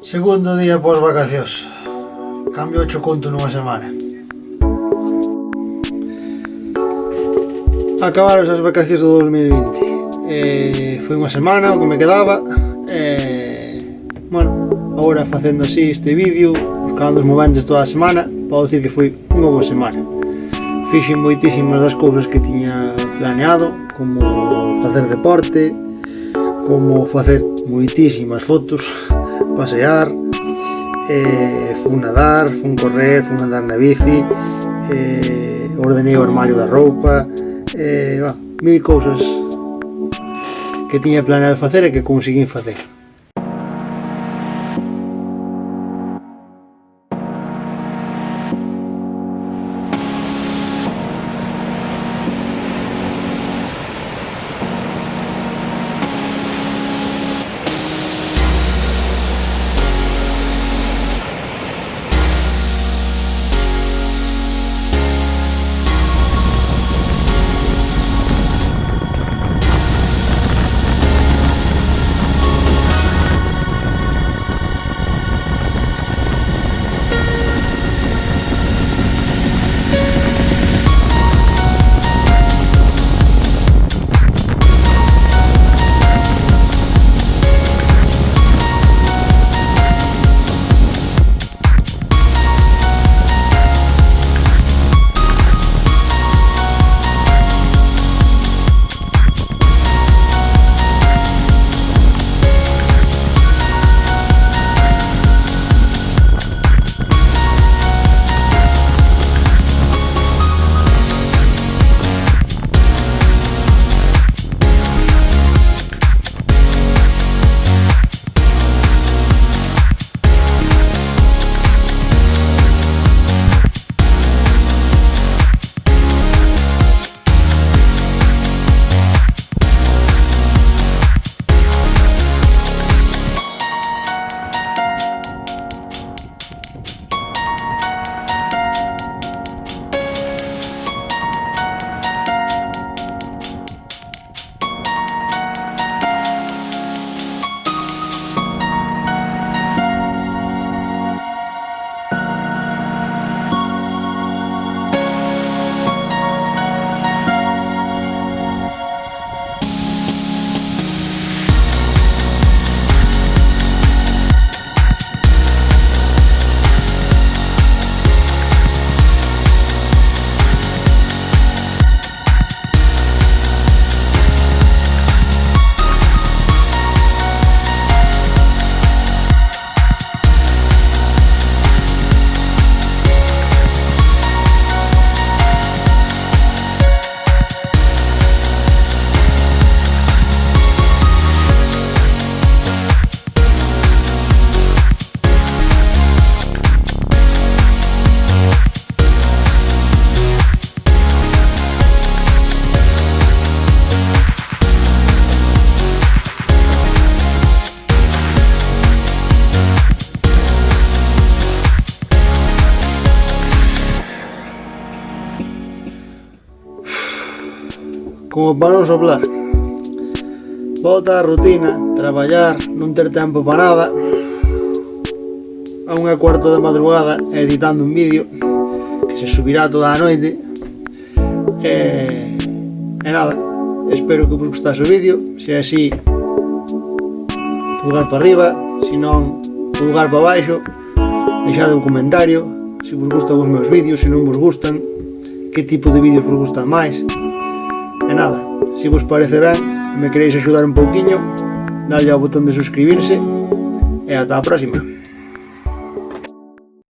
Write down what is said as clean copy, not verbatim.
Segundo día pós vacacións. Cambio 8 conto nunha semana. Acabaron as vacacións do 2020. Foi unha semana o que me quedaba. Bueno, agora facendo así este vídeo, buscando os momentos toda a semana, podo dicir que foi unha boa semana. Fixen moitísimas das cousas que tiña planeado, como facer deporte, como facer moitísimas fotos, pasear, fun nadar, fun correr, fun andar na bici, ordenei o armario da roupa, mil cousas que tiña planeado facer e que conseguín facer. Como para non soplar. Volta a rutina, traballar, non ter tempo para nada, a 1:15 da madrugada editando un vídeo que se subirá toda a noite. E nada, espero que vos gustase o vídeo. Se é así, pulgar para arriba, se non, pulgar para baixo, deixade un comentario se vos gustan os meus vídeos, se non vos gustan, que tipo de vídeos vos gustan máis. E nada, se vos parece ben e me queréis axudar un pouquiño, dadle ao botón de suscribirse e ata a próxima.